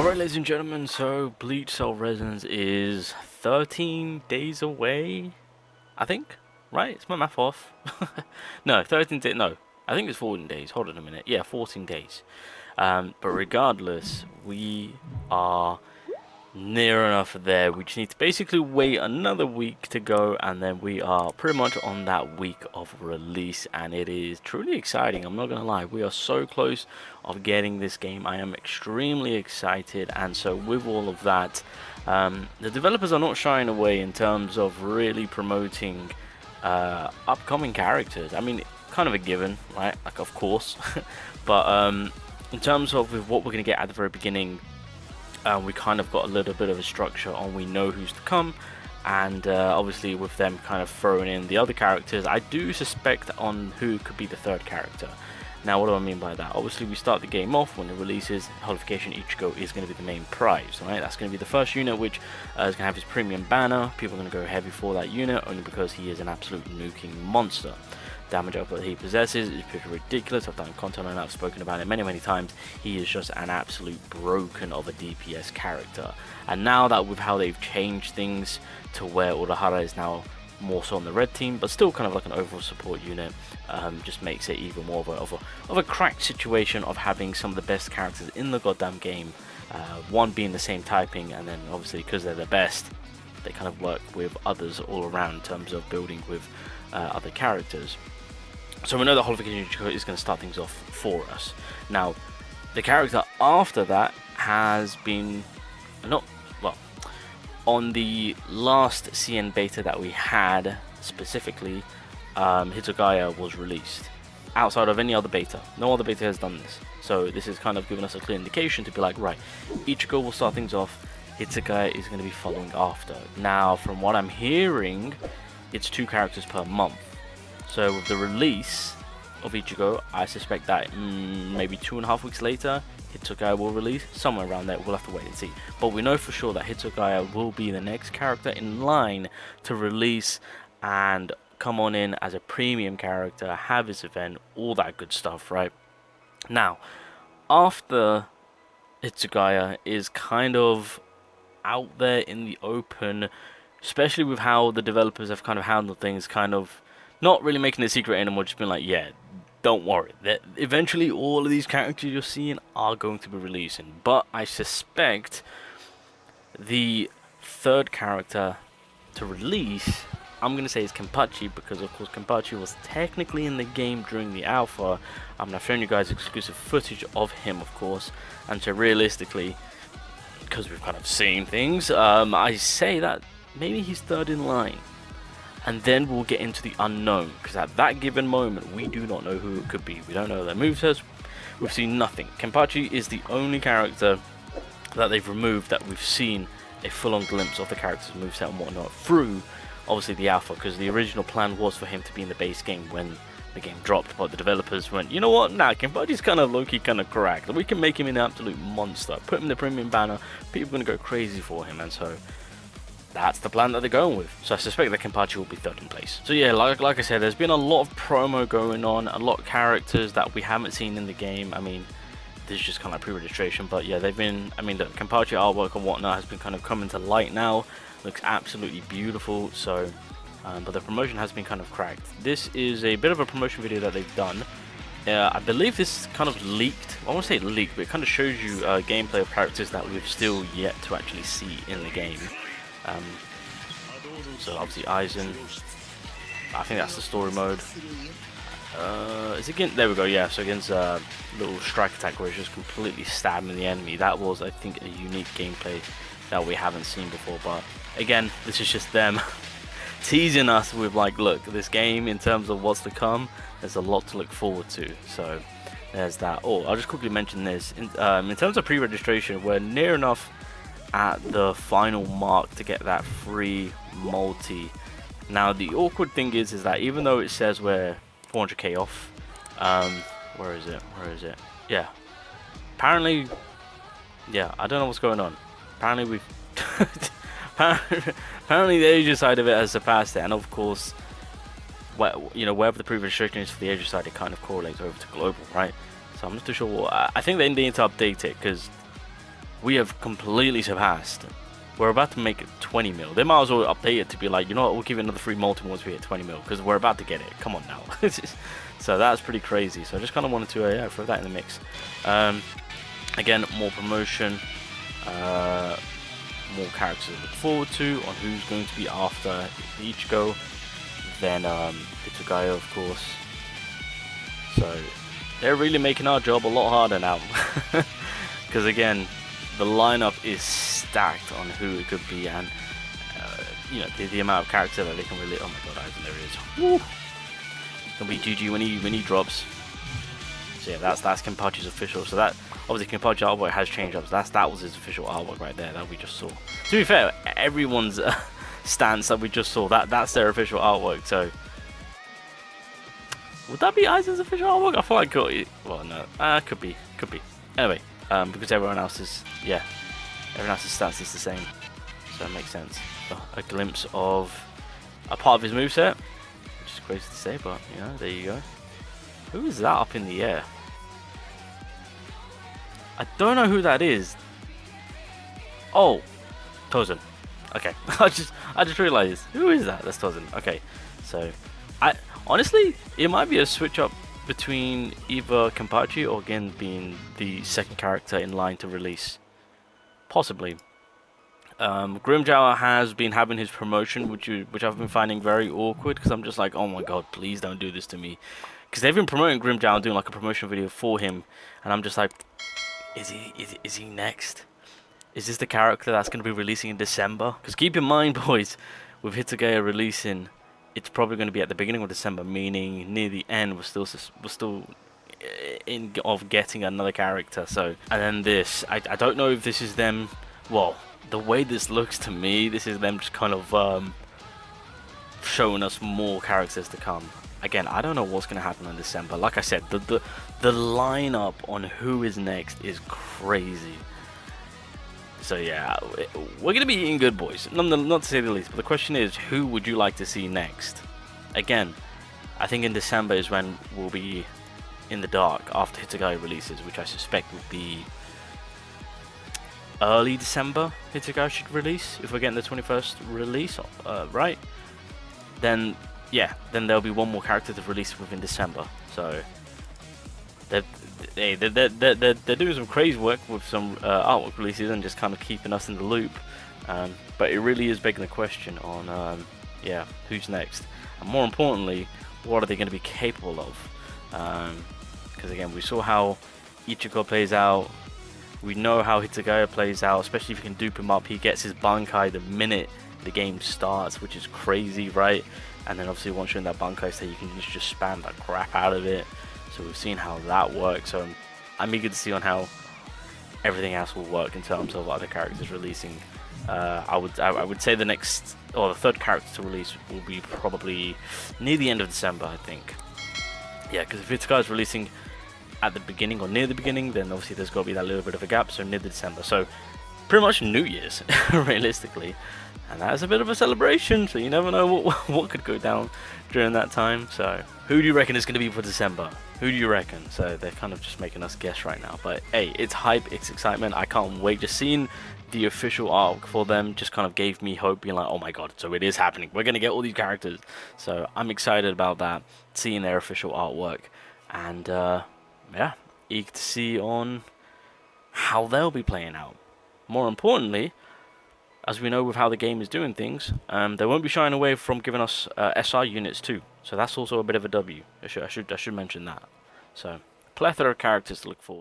Alright, ladies and gentlemen, so Bleach Soul Reasonance is 13 days away, I think, right? It's my math off. No, 13 days, no, I think it's 14 days, hold on a minute, yeah, 14 days. But regardless, we are near enough there. We just need to basically wait another week to go, and then we are pretty much on that week of release, and it is truly exciting. I'm not gonna lie, we are so close of getting this game. I am extremely excited, and so with all of that, the developers are not shying away in terms of really promoting upcoming characters. I mean, kind of a given, right? Like, of course. But in terms of with what we're gonna get at the very beginning, we kind of got a little bit of a structure on, we know who's to come, and obviously with them kind of throwing in the other characters, I do suspect on who could be the third character. Now, what do I mean by that? Obviously, we start the game off when it releases. Holification Ichigo is going to be the main prize, right? That's going to be the first unit which is going to have his premium banner. People are going to go heavy for that unit only because he is an absolute nuking monster. Damage output he possesses is pretty ridiculous. I've done content on it, I've spoken about it many times. He is just an absolute broken of a DPS character. And now that with how they've changed things to where Urahara is now more so on the red team, but still kind of like an overall support unit, just makes it even more of a cracked situation of having some of the best characters in the goddamn game, one being the same typing, and then obviously because they're the best, they kind of work with others all around in terms of building with other characters. So we know that Holification is going to start things off for us. Now, the character after that has been not well on the last CN beta that we had specifically. Hitsugaya was released outside of any other beta. No other beta has done this, so this is kind of giving us a clear indication to be like, right, Ichigo will start things off, Hitsugaya is going to be following after. Now, from what I'm hearing, it's 2 characters per month. So with the release of Ichigo, I suspect that maybe 2.5 weeks later, Hitsugaya will release, somewhere around there. We'll have to wait and see. But we know for sure that Hitsugaya will be the next character in line to release and come on in as a premium character, have his event, all that good stuff, right? Now, after Hitsugaya is kind of out there in the open, especially with how the developers have kind of handled things, kind of not really making it a secret anymore, just being like, yeah, don't worry, that eventually all of these characters you're seeing are going to be releasing. But I suspect the third character to release, I'm going to say, is Kenpachi, because of course Kenpachi was technically in the game during the alpha. I've shown you guys exclusive footage of him, of course, and so realistically, because we've kind of seen things, I say that maybe he's third in line. And then we'll get into the unknown, because at that given moment, we do not know who it could be. We don't know their movesets, we've seen nothing. Kenpachi is the only character that they've removed that we've seen a full-on glimpse of the character's moveset and whatnot through, obviously, the alpha, because the original plan was for him to be in the base game when the game dropped, but the developers went, you know what, nah, Kenpachi's kind of low-key kind of cracked. We can make him an absolute monster, put him in the premium banner, people are going to go crazy for him, and so that's the plan that they're going with. So I suspect that Kenpachi will be third in place. So yeah, like I said, there's been a lot of promo going on, a lot of characters that we haven't seen in the game. I mean, this is just kind of like pre-registration, but yeah, they've been, I mean, the Kenpachi artwork and whatnot has been kind of coming to light now. Looks absolutely beautiful. So, but the promotion has been kind of cracked. This is a bit of a promotion video that they've done. I believe this kind of leaked. I won't say leaked, but it kind of shows you gameplay of characters that we've still yet to actually see in the game. So obviously Aizen, I think that's the story mode. Is it again? There we go. Yeah. So against little strike attack where it's just completely stabbing the enemy. That was, I think, a unique gameplay that we haven't seen before. But again, this is just them teasing us with like, look, this game in terms of what's to come. There's a lot to look forward to. So there's that. Oh, I'll just quickly mention this. In terms of pre-registration, we're near enough at the final mark to get that free multi. Now the awkward thing is that even though it says we're 400k off, where is it? Yeah, apparently, yeah, I don't know what's going on. Apparently we've apparently the Asia side of it has surpassed it, and of course, wherever the pre-registration is for the Asia side, it kind of correlates over to global, right? So I'm not too sure. I think they need to update it, because we have completely surpassed. We're about to make it 20 mil. They might as well update it to be like, you know what, we'll give you another free multi once we hit 20 mil, because we're about to get it. Come on now. So that's pretty crazy. So I just kind of wanted to yeah, throw that in the mix. Again, more promotion, more characters to look forward to on who's going to be after Ichigo, then Hitsugaya, of course. So they're really making our job a lot harder now, because again, the lineup is stacked on who it could be, and you know, the amount of character that they can really. Oh my god, there it is. Woo! Gonna be GG when he drops. So yeah, that's Kenpachi's official. So that obviously Kenpachi artwork has changed up. So that was his official artwork right there that we just saw. To be fair, everyone's stance that we just saw, that's their official artwork. So would that be Aizen's official artwork? I thought I got it. Well, no, could be. Anyway, because everyone else's stance is the same, so it makes sense. A glimpse of a part of his moveset, which is crazy to say, but you know, there you go. Who is that up in the air? I don't know who that is. Oh, Tozen. Okay, I just realized, who is that? That's Tozen. Okay, so honestly, it might be a switch up between either Kenpachi or again being the second character in line to release. Possibly. Grimjow has been having his promotion, which I've been finding very awkward, because I'm just like, oh my god, please don't do this to me. Because they've been promoting Grimjow and doing like a promotion video for him, and I'm just like, is he next? Is this the character that's going to be releasing in December? Because keep in mind, boys, with Hitsugaya releasing, it's probably going to be at the beginning of December, meaning near the end we're still in of getting another character. So, and then this, I don't know if this is them. Well, the way this looks to me, this is them just kind of showing us more characters to come. Again, I don't know what's going to happen in December. Like I said, the lineup on who is next is crazy. So yeah, we're going to be eating good, boys. Not to say the least, but the question is, who would you like to see next? Again, I think in December is when we'll be in the dark after Hitsugaya releases, which I suspect would be early December. Hitsugaya should release, if we're getting the 21st release, right? Then, yeah, then there'll be one more character to release within December. So they're doing some crazy work with some artwork releases and just kind of keeping us in the loop. But it really is begging the question on, yeah, who's next, and more importantly, what are they going to be capable of? Because again, we saw how Ichigo plays out. We know how Hitsugaya plays out, especially if you can dupe him up. He gets his Bankai the minute the game starts, which is crazy, right? And then obviously once you're in that Bankai state, you can just spam the crap out of it. So we've seen how that works. So I'm eager to see on how everything else will work in terms of other characters releasing. I would say the next, or the third character to release will be probably near the end of December, I think. Yeah, because if Hitsugaya is releasing at the beginning or near the beginning, then obviously there's got to be that little bit of a gap, so near the December. So pretty much New Year's, realistically. And that is a bit of a celebration, so you never know what could go down during that time. So who do you reckon is going to be for December? Who do you reckon? So they're kind of just making us guess right now. But hey, it's hype, it's excitement. I can't wait. Just seeing the official arc for them just kind of gave me hope, being like, oh my god, so it is happening. We're going to get all these characters. So I'm excited about that, seeing their official artwork. And yeah, eager to see on how they'll be playing out. More importantly, as we know with how the game is doing things, they won't be shying away from giving us SR units too. So that's also a bit of a W. I should mention that. So plethora of characters to look forward to.